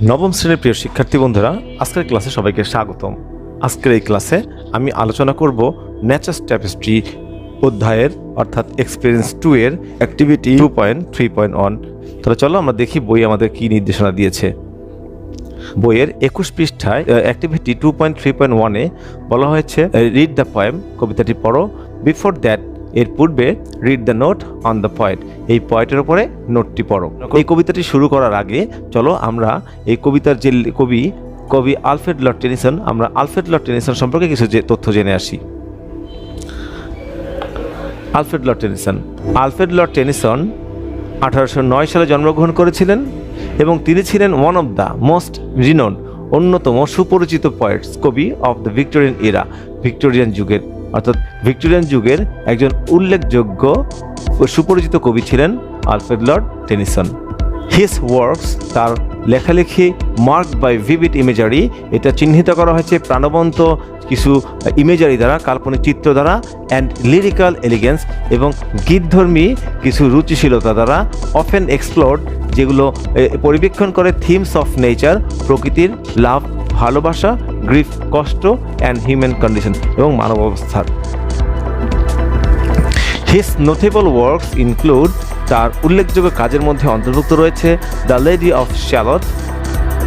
নবম শ্রেণীর প্রিয় শিক্ষার্থী বন্ধুরা, আজকের ক্লাসে সবাইকে স্বাগতম। আজকের এই ক্লাসে আমি আলোচনা করব নেচার্স ট্যাপেস্ট্রি অধ্যায়ের অর্থাৎ এক্সপিরিয়েন্স 2 এর অ্যাক্টিভিটি 2.3.1। তাহলে চলো আমরা দেখি বই আমাদের কি নির্দেশনা দিয়েছে। বইয়ের 21 পৃষ্ঠায় অ্যাক্টিভিটি 2.3.1-এ বলা হয়েছে রিড দ্য পোয়েম, কবিতাটি পড়ো। বিফোর দ্যাট, এর পূর্বে read the note on the poet, এই পয়েটের উপরে নোটটি পড়ো। এই কবিতাটি শুরু করার আগে চলো আমরা এই কবিতার যে কবি আলফ্রেড লর্ড টেনিসন, আমরা আলফ্রেড লর্ড টেনিসন সম্পর্কে কিছু তথ্য জেনে আসি। আলফ্রেড লর্ড টেনিসন 1809 সালে জন্মগ্রহণ করেছিলেন এবং তিনি ছিলেন one of the most renown, অন্যতম সুপরিচিত পোয়েটস, কবি অফ দ্য ভিক্টোরিয়ান এরা, ভিক্টোরিয়ান যুগের অর্থাৎ ভিক্টোরিয়ান যুগের একজন উল্লেখযোগ্য ও সুপরিচিত কবি ছিলেন Alfred Lord Tennyson. His works, তার লেখালেখি মার্কড বাই ভিভিড ইমেজারি, এটা চিহ্নিত করা হয়েছে প্রাণবন্ত কিছু ইমেজারি দ্বারা, কাল্পনিক চিত্র দ্বারা, অ্যান্ড লিরিক্যাল এলিগেন্স, এবং গীতধর্মী কিছু রুচিশীলতা দ্বারা, অফেন এক্সপ্লোরড, যেগুলো পরিবেক্ষণ করে থিমস অফ নেচার, প্রকৃতির, লাভ, ভালোবাসা, গ্রিফ, কষ্ট, অ্যান্ড হিউম্যান কন্ডিশন, এবং মানব অবস্থার। হিজ নোটেবল ওয়ার্কস ইনক্লুড, তার উল্লেখযোগ্য কাজের মধ্যে অন্তর্ভুক্ত রয়েছে the lady of shallot,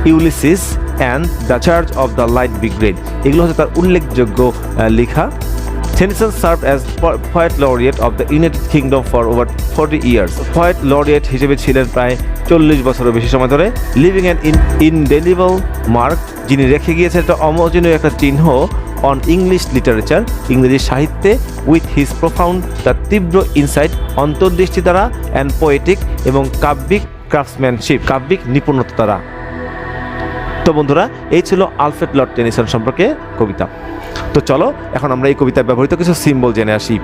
Ulysses, and the church of the light brigade, এগুলো হচ্ছে তার উল্লেখযোগ্য লেখা। Tennyson served as poet laureate of the United Kingdom for over 40 years. Poet laureate হিসেবে ছিলেন প্রায় 40 বছরের বেশি সময় ধরে। লিভিং অ্যান ইনডেলিবল মার্ক, যিনি রেখে গিয়েছেন একটা অমোচনীয় একটা চিহ্ন অন ইংলিশ লিটারেচার, ইংরেজি সাহিত্যে, উইথ হিজ প্রফাউন্ড, তার তীব্র ইনসাইট, অন্তর্দৃষ্টি দ্বারা, অ্যান্ড পোয়েটিক, এবং কাব্যিক ক্রাফটসম্যানশিপ, কাব্যিক নিপুণতা দ্বারা। তো বন্ধুরা, এই ছিল আলফ্রেড লর্ড টেনিসন সম্পর্কে কবিতা। তো চলো এখন আমরা এই কবিতায় ব্যবহৃত কিছু সিম্বল জেনে আসি।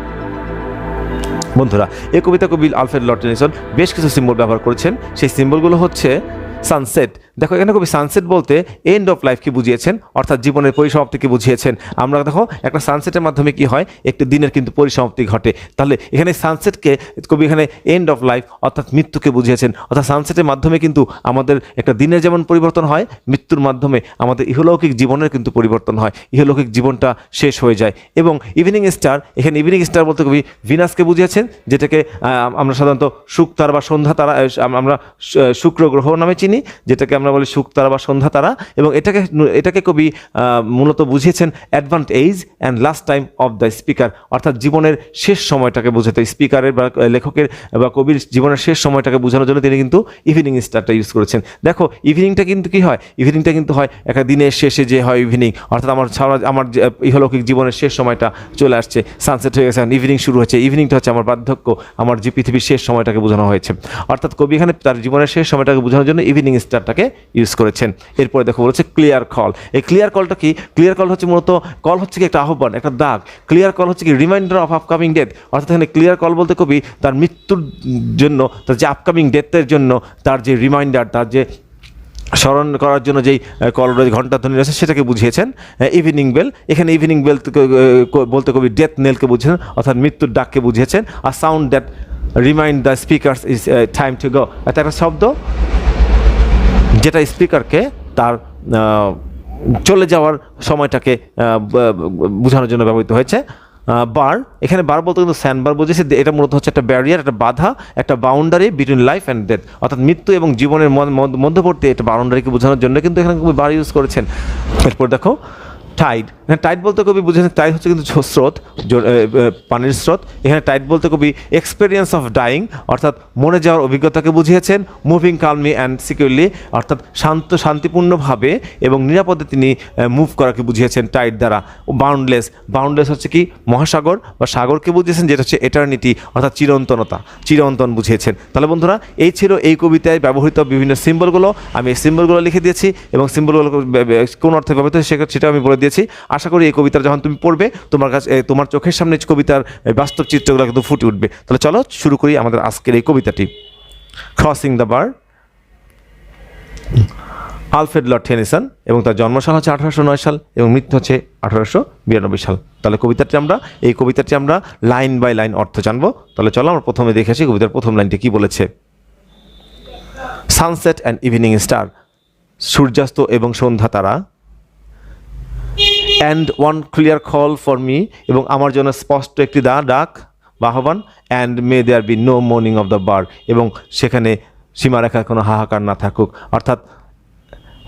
বন্ধুরা, এই কবিতা কবি আলফ্রেড লর্ড টেনিসন বেশ কিছু সিম্বল ব্যবহার করেছেন। সেই সিম্বলগুলো হচ্ছে সানসেট। দেখো এখানে কবি সানসেট বলতে এন্ড অফ লাইফকে বুঝিয়েছেন, অর্থাৎ জীবনের পরিসমাপ্তিকে বুঝিয়েছেন। আমরা দেখো একটা সানসেটের মাধ্যমে কি হয়, একটি দিনের কিন্তু পরিসমাপ্তি ঘটে। তাহলে এখানে সানসেটকে কবি এখানে এন্ড অফ লাইফ অর্থাৎ মৃত্যুকে বুঝিয়েছেন। অর্থাৎ সানসেটের মাধ্যমে কিন্তু আমাদের একটা দিনের যেমন পরিবর্তন হয়, মৃত্যুর মাধ্যমে আমাদের ইহলৌকিক জীবনের কিন্তু পরিবর্তন হয়, ইহলৌকিক জীবনটা শেষ হয়ে যায়। এবং ইভিনিং স্টার, এখানে ইভিনিং স্টার বলতে কবি ভিনাসকে বুঝিয়েছেন, যেটাকে আমরা সাধারণত শুকতারা বা সন্ধ্যা তারা, আমরা শুক্র গ্রহ নামে চিনি, যেটাকে আমরা বলি শুকতারা বা সন্ধ্যা তারা। এবং এটাকে কবি মূলত বুঝিয়েছেন advance age and last time of the speaker, অর্থাৎ জীবনের শেষ সময়টাকে বোঝাতে, স্পিকারের বা লেখকের বা কবির জীবনের শেষ সময়টাকে বোঝানোর জন্য তিনি কিন্তু ইভিনিং স্টারটা ইউজ করেছেন। দেখো ইভিনিংটা কিন্তু কি হয়, ইভিনিংটা কিন্তু হয় একটা দিনের শেষে যে হয় ইভিনিং, অর্থাৎ আমার ইহলৌকিক জীবনের শেষ সময়টা চলে আসছে, সানসেট হয়ে গেছে, ইভিনিং শুরু হচ্ছে। ইভিনিংটা হচ্ছে আমার বার্ধক্য, আমার যে পৃথিবীর শেষ সময়টাকে বোঝানো হয়েছে। অর্থাৎ কবি এখানে তার জীবনের শেষ সময়টাকে বোঝানোর জন্য ইভিনিং স্টারটাকে ইউজ করেছেন। এরপরে দেখো বলেছে ক্লিয়ার কল। এই ক্লিয়ার কলটা কি? ক্লিয়ার কল হচ্ছে মূলত, কল হচ্ছে কি একটা আহ্বান, একটা ডাক। ক্লিয়ার কল হচ্ছে কি রিমাইন্ডার অফ আপকামিং ডেথ, অর্থাৎ এখানে ক্লিয়ার কল বলতে কবি তার মৃত্যুর জন্য, তার যে আপকামিং ডেথের জন্য তার যে রিমাইন্ডার, তার যে স্মরণ করার জন্য যেই কল ঘন্টা ধ্বনি রয়েছে সেটাকে বুঝিয়েছেন। ইভিনিং বেল, এখানে ইভিনিং বেল বলতে কবি ডেথ নেলকে বুঝিয়েছেন, অর্থাৎ মৃত্যুর ডাককে বুঝিয়েছেন। আর sound that remind the speakers is time to go, এটা একটা শব্দ যেটা স্পিকারকে তার চলে যাওয়ার সময়টাকে বোঝানোর জন্য ব্যবহৃত হয়েছে। বার, এখানে বার বলতে কিন্তু স্যান্ডবার বুঝেছে, এটা মূলত হচ্ছে একটা ব্যারিয়ার, একটা বাধা, একটা boundary between life and death, অর্থাৎ মৃত্যু এবং জীবনের মধ্যবর্তী একটা বাউন্ডারিকে বোঝানোর জন্য কিন্তু এখানে কবি বার ইউজ করেছেন। এরপর দেখো টাইড। টাইড বলতে কবি বুঝেছেন, টাইড হচ্ছে কিন্তু স্রোত, পানির স্রোত। এখানে টাইড বলতে কবি এক্সপেরিয়েন্স অফ ডাইং, অর্থাৎ মরে যাওয়ার অভিজ্ঞতাকে বুঝিয়েছেন। মুভিং কালমি অ্যান্ড সিকিউরলি, অর্থাৎ শান্তিপূর্ণভাবে এবং নিরাপদে তিনি মুভ করাকে বুঝিয়েছেন টাইড দ্বারা। বাউন্ডলেস, বাউন্ডলেস হচ্ছে কি মহাসাগর বা সাগরকে বুঝিয়েছেন, যেটা হচ্ছে এটার্নিটি, অর্থাৎ চিরন্তন বুঝিয়েছেন। তাহলে বন্ধুরা, এই ছিল এই কবিতায় ব্যবহৃত বিভিন্ন সিম্বলগুলো। আমি এই সিম্বলগুলো লিখে দিয়েছি এবং সিম্বলগুলো কোন অর্থে ব্যবহৃত সেটা আমি বলে দিয়েছি। আশা করি এই কবিতা যখন তুমি পড়বে তোমার কাছে, তোমার চোখের সামনে কবিতার বাস্তব চিত্রগুলো কিন্তু ফুটে উঠবে। তাহলে চলো শুরু করি আমাদের আজকের এই কবিতাটি। Crossing the bar, Alfred Lord Tennyson, এবং তার জন্মসাল হচ্ছে 1809 সাল এবং মৃত্যু হচ্ছে 1892 সাল। তাহলে এই কবিতাটি আমরা লাইন বাই লাইন অর্থ জানবো। তাহলে চলো আমরা প্রথমে দেখে আসি কবিতার প্রথম লাইনটি কি বলেছে। সানসেট অ্যান্ড ইভিনিং স্টার, সূর্যাস্ত এবং সন্ধ্যা তারা, and one clear call for me, এবং আমার জন্য স্পষ্ট একটি ডাক বা আহ্বান, and may there be no morning of the bird, এবং সেখানে সীমারেখার কোনো হাহাকার না থাকুক। অর্থাৎ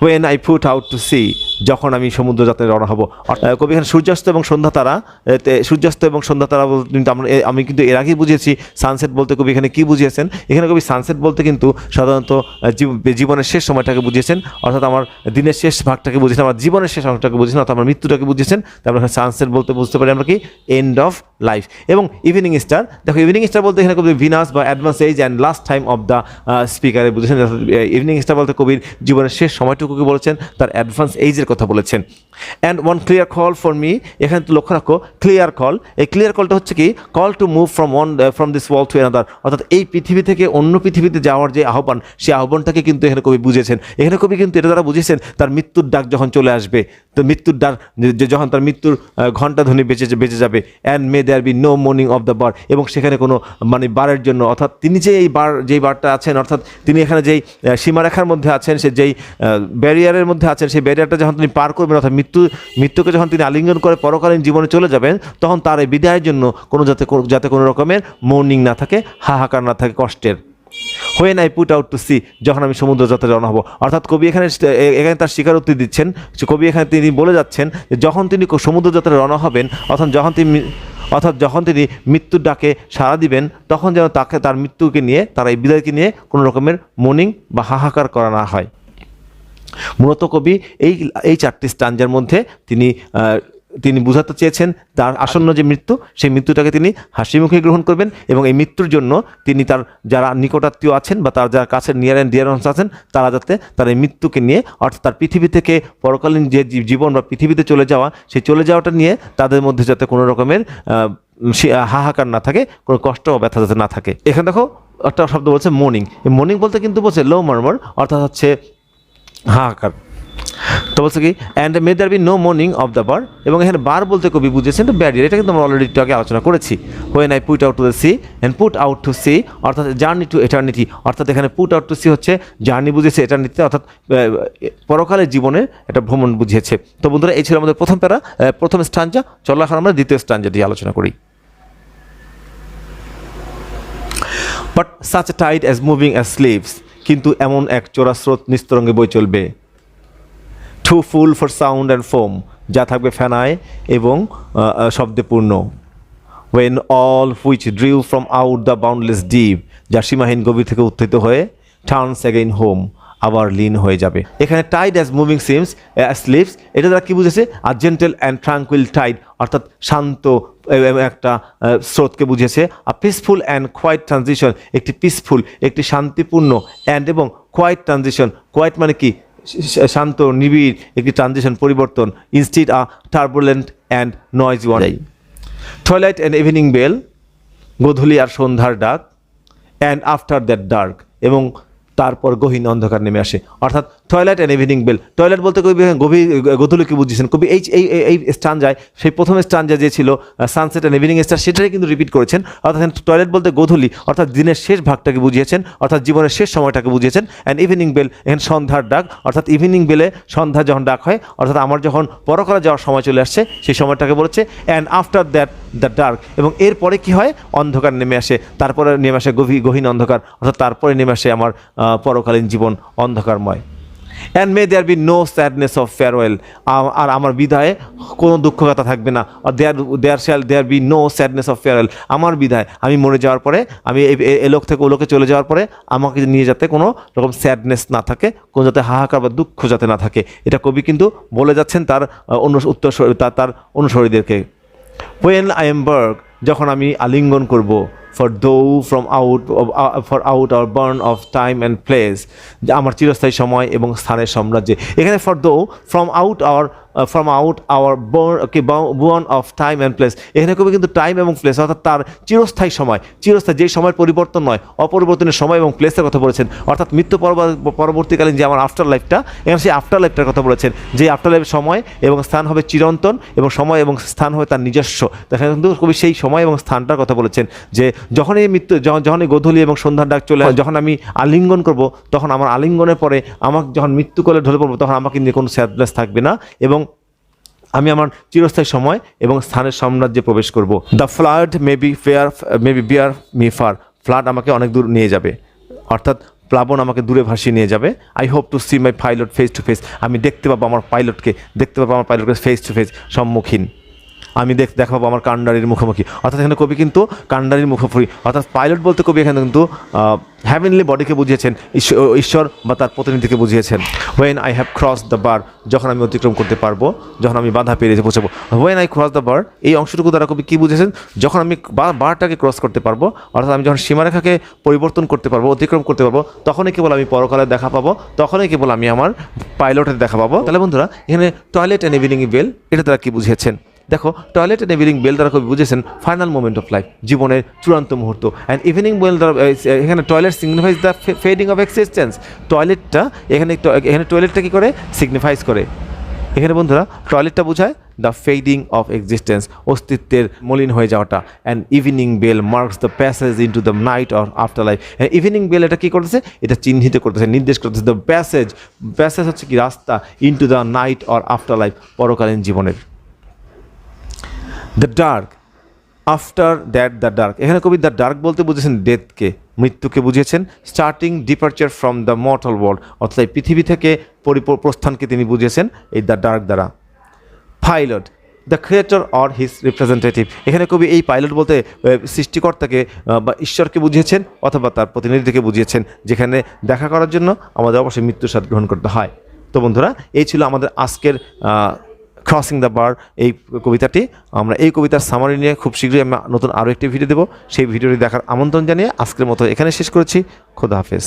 when I put out to sea, যখন আমি সমুদ্র যাত্রায় রওনা হব। কবি এখানে সূর্যাস্ত এবং সন্ধ্যা তারা, সূর্যাস্ত এবং সন্ধ্যা তারা বলতে কিন্তু আমি কিন্তু এর আগেই বুঝিয়েছি সানসেট বলতে কবি এখানে কী বুঝিয়েছেন। এখানে কবি সানসেট বলতে কিন্তু সাধারণত জীবনের শেষ সময়টাকে বুঝিয়েছেন, অর্থাৎ আমার দিনের শেষ ভাগটাকে বুঝিয়েছেন, আমার জীবনের শেষ অংশটাকে বুঝিয়েছেন, অর্থাৎ আমার মৃত্যুটাকে বুঝিয়েছেন। তারপর এখানে সানসেট বলতে বুঝতে পারি আমরা কি এন্ড অফ লাইফ। এবং ইভিনিং স্টার, দেখো ইভিনিং স্টার বলতে এখানে কবি ভিনাস বা advance age and last time of the স্পিকারে বুঝেছেন। ইভিনিং স্টার বলতে কবির জীবনের শেষ সময়টুকুকে বলেছেন, তার অ্যাডভান্স এইজের কথা বলেছেন। And one clear call for me, এখানে তো লক্ষ্য রাখো ক্লিয়ার কল, এই ক্লিয়ার কলটা হচ্ছে কি call to move from this world to another, অর্থাৎ এই পৃথিবী থেকে অন্য পৃথিবীতে যাওয়ার যে আহ্বান, সেই আহ্বানটাকে কিন্তু এখানে কবি বুঝেছেন। এখানে কবি কিন্তু এটা দ্বারা বুঝেছেন তার মৃত্যুর ডাক যখন চলে আসবে, তো মৃত্যুর ডাক যখন তার মৃত্যুর ঘণ্টাধ্বনি বেঁচে যাবে, and may there be no morning of the bar, এবং সেখানে কোনো মানে বারের জন্য, অর্থাৎ তিনি যে এই যেই বারটা আছেন, অর্থাৎ তিনি এখানে যেই সীমারেখার মধ্যে আছেন, সে যেই ব্যারিয়ারের মধ্যে আছেন, সেই ব্যারিয়ারটা যখন তিনি পার করবেন, অর্থাৎ মৃত্যুকে যখন তিনি আলিঙ্গন করে পরকালীন জীবনে চলে যাবেন, তখন তার এই বিদায়ের জন্য যাতে কোনো রকমের মর্নিং না থাকে, হাহাকার না থাকে, কষ্টের। When I put out to sea, যখন আমি সমুদ্র যাত্রায় রওনা হব। অর্থাৎ কবি এখানে তার স্বীকারোক্তি দিচ্ছেন, কবি এখানে তিনি বলে যাচ্ছেন যে যখন তিনি সমুদ্র যাত্রায় রওনা হবেন, অর্থাৎ যখন তিনি মৃত্যুর ডাকে সাড়া দিবেন, তখন যেন তার মৃত্যুকে নিয়ে, তার এই বিদায়কে নিয়ে কোনো রকমের মর্নিং বা হাহাকার করা না হয়। মূলত কবি এই চারটি স্টাঞ্জার মধ্যে তিনি বুঝাতে চেয়েছেন তার আসন্ন যে মৃত্যু, সেই মৃত্যুটাকে তিনি হাসি মুখে গ্রহণ করবেন, এবং এই মৃত্যুর জন্য তিনি তার যারা নিকটাত্মীয় আছেন বা তার যারা কাছের নিয়ার অ্যান্ড ডিয়ার ওয়ান্স আছেন, তারা যাতে তার এই মৃত্যুকে নিয়ে, অর্থাৎ তার পৃথিবী থেকে পরকালীন যে জীবন বা পৃথিবীতে চলে যাওয়া, সেই চলে যাওয়াটা নিয়ে তাদের মধ্যে যাতে কোনো রকমের হাহাকার না থাকে, কোনো কষ্ট বা ব্যথা যাতে না থাকে। এখানে দেখো একটা শব্দ বলছে মর্নিং, এই মর্নিং বলতে কিন্তু বলছে লো মারমার, অর্থাৎ হচ্ছে হাহাকার। তো বলছে কি and may there be no morning of the bar, এবং এখানে বার বলতে কবি বুঝেছেন তো ব্যারিয়ার, এটা কিন্তু আমরা অলরেডি একটু আগে আলোচনা করেছি। When I put out to the sea, and put out to sea অর্থাৎ জার্নি টু এটার্নিটি, অর্থাৎ এখানে পুট আউট টু সি হচ্ছে জার্নি বুঝিয়েছে এটার্নিটিতে, অর্থাৎ পরকালের জীবনের একটা ভ্রমণ বুঝিয়েছে। তো বন্ধুরা, এই ছিল আমাদের প্রথম স্টাঞ্জা। চলো এখন আমরা দ্বিতীয় স্টাঞ্জাটি আলোচনা করি। But such a tide as moving as sleeves, কিন্তু এমন এক চোরা স্রোত নিস্তরঙ্গে বই চলবে। Too full for sound and foam, যা থাকবে ফেনায় এবং শব্দে পূর্ণ। When all which drew from out the boundless deep, যা সীমাহীন গভীর থেকে উত্থিত হয়ে টার্নস অ্যাগেইন হোম, আবার লীন হয়ে যাবে। এখানে টাইড অ্যাজ মুভিং স্লিভস, এটা দ্বারা কী বুঝেছে? আর জেন্টেল অ্যান্ড ট্রাঙ্কুইল টাইড, অর্থাৎ শান্ত একটা স্রোতকে বুঝেছে। আর পিসফুল অ্যান্ড কোয়াইট ট্রানজিশন, একটি পিসফুল, একটি শান্তিপূর্ণ অ্যান্ড এবং কোয়াইট ট্রানজিশন। কোয়াইট মানে কি? শান্ত, নিবিড় একটি ট্রানজিশন, পরিবর্তন। Instead a turbulent and noisy one. Twilight and evening bell, গোধূলি আর সন্ধ্যার ডাক। অ্যান্ড আফটার দ্যাট ডার্ক, এবং তারপর গহীন অন্ধকার নেমে আসে। অর্থাৎ twilight and evening bell, twilight বলতে কবি গভীর গোধূলিকে বুঝিয়েছেন। কবি এই স্টাঞ্জায়, সেই প্রথম স্টাঞ্জা যে ছিল সানসেট অ্যান্ড ইভিনিং স্টার, সেটাই কিন্তু রিপিট করেছেন। অর্থাৎ টয়লাইট বলতে গোধূলি, অর্থাৎ দিনের শেষ ভাগটাকে বুঝিয়েছেন, অর্থাৎ জীবনের শেষ সময়টাকে বুঝিয়েছেন। অ্যান্ড ইভিনিং বেল, এখানে সন্ধ্যার ডাক, অর্থাৎ ইভিনিং বেলে সন্ধ্যা যখন ডাক হয়, অর্থাৎ আমার যখন পরকালে যাওয়ার সময় চলে আসছে, সেই সময়টাকে বলেছে। And after that the dark, এবং এরপরে কি হয়? অন্ধকার নেমে আসে, তারপরে নেমে আসে গহীন অন্ধকার, অর্থাৎ তারপরে নেমে আসে আমার পরকালীন জীবন অন্ধকারময়। And may there be no sadness of farewell, আর আমার বিদায়ে কোনো দুঃখকথা থাকবে না। There be no sadness of farewell, আমার বিদায়, আমি মরে যাওয়ার পরে, আমি এ লোক থেকে ও লোকে চলে যাওয়ার পরে আমাকে নিয়ে যাতে কোনো রকম স্যাডনেস না থাকে, কোনো যাতে হাহাকার বা দুঃখ যাতে না থাকে, এটা কবি কিন্তু বলে যাচ্ছেন তার অনুসারীদেরকে। হোয়েন আই এম বার্গ, যখন আমি আলিঙ্গন করব। For out hour burn of time and place, আমার চিরস্থায়ী সময় এবং স্থানের সাম্রাজ্যে। এখানে from out hour burn of time and place, এখানে কবি কিন্তু টাইম এবং প্লেস, অর্থাৎ তার চিরস্থায়ী সময়, যেই সময়ের পরিবর্তন নয়, অপরিবর্তনীয় সময় এবং প্লেসের কথা বলেছেন। অর্থাৎ মৃত্যু পরবর্তীকালীন যে আমার আফটার লাইফটা, এখানে সেই আফটার লাইফটার কথা বলেছেন, যে আফটার লাইফের সময় এবং স্থান হবে চিরন্তন, এবং সময় এবং স্থান হবে তার নিজস্ব। এখানে কিন্তু কবি সেই সময় এবং স্থানটার কথা বলেছেন, যে যখন এই মৃত্যু যখন এই গোধূলি এবং সন্ধ্যার ডাক চলে যখন আমি আলিঙ্গন করব, তখন আমার আলিঙ্গনের পরে আমাকে যখন মৃত্যু কোলে ঢলে পড়বো, তখন আমাকে নিয়ে কোনো স্যাডনেস থাকবে না এবং আমি আমার চিরস্থায়ী সময় এবং স্থানের সাম্রাজ্যে প্রবেশ করব। The flood may be bear me far, flood আমাকে অনেক দূর নিয়ে যাবে, অর্থাৎ প্লাবন আমাকে দূরে ভাসিয়ে নিয়ে যাবে। I hope to see my pilot face to face, আমি দেখতে পাবো আমার পাইলটকে ফেস টু ফেস, সম্মুখীন। আমি দেখা পাবো আমার কান্ডারির মুখোমুখি, অর্থাৎ এখানে কবি কিন্তু কান্ডারির মুখোমুখি, অর্থাৎ পাইলট বলতে কবি এখানে কিন্তু হ্যাভেনলি বডিকে বুঝিয়েছেন, ঈশ্বর বা তার প্রতিনিধিকে বুঝিয়েছেন। When I have cross the bar, যখন আমি অতিক্রম করতে পারবো, যখন আমি বাধা পেরিয়ে পৌঁছাবো। হোয়েন আই ক্রস দ্য বার, এই অংশটুকু দ্বারা কবি কী বুঝেছেন, যখন আমি বারটাকে ক্রস করতে পারবো, অর্থাৎ আমি যখন সীমারেখাকে পরিবর্তন করতে পারবো, অতিক্রম করতে পারবো, তখনই কেবল আমি পরকালের দেখা পাবো, তখনই কেবল আমি আমার পাইলটের দেখা পাবো। তাহলে বন্ধুরা, এখানে টয়লেট অ্যান্ড ইভিনিং বেল, এটা দ্বারা কী বুঝিয়েছেন? দেখো, টয়লেট অ্যান্ড ইভিনিং বেল দ্বারা কবি বুঝেছেন ফাইনাল মোমেন্ট অফ লাইফ, জীবনের চূড়ান্ত মুহূর্ত। অ্যান্ড ইভিনিং বেল দ্বারা এখানে twilight signifies the fading of existence, টয়লেটটা এখানে টয়লেটটা কী করে সিগনিফাইজ করে? এখানে বন্ধুরা টয়লেটটা বোঝায় দ্য ফেডিং অফ এক্সিস্টেন্স, অস্তিত্বের মলিন হয়ে যাওয়াটা। And evening bell marks the passage into the night or after life. Evening bell এটা কী করতেছে? এটা চিহ্নিত করতেছে, নির্দেশ করতেছে দ্য প্যাসেজ হচ্ছে কি রাস্তা, into the night or after life, পরকালীন জীবনের। The dark, after that the dark, এখানে কবি দ্য ডার্ক বলতে বুঝেছেন ডেথকে, মৃত্যুকে বুঝিয়েছেন। Starting departure from the mortal world, অর্থাৎ এই পৃথিবী থেকে প্রস্থানকে তিনি বুঝিয়েছেন এই দ্য ডার্ক দ্বারা। Pilot, the creator or his representative, এখানে কবি এই পাইলট বলতে সৃষ্টিকর্তাকে বা ঈশ্বরকে বুঝিয়েছেন অথবা তার প্রতিনিধিকে বুঝিয়েছেন, যেখানে দেখা করার জন্য আমাদের অবশ্যই মৃত্যুর স্বাদ গ্রহণ করতে হয়। তো বন্ধুরা, এই ছিল আমাদের আজকের ক্রসিং দ্য বার এই কবিতাটি। আমরা এই কবিতার সামারি নিয়ে খুব শীঘ্রই আমরা নতুন আরও একটি ভিডিও দেবো, সেই ভিডিওটি দেখার আমন্ত্রণ জানিয়ে আজকের মতো এখানে শেষ করেছি। খোদা হাফেজ।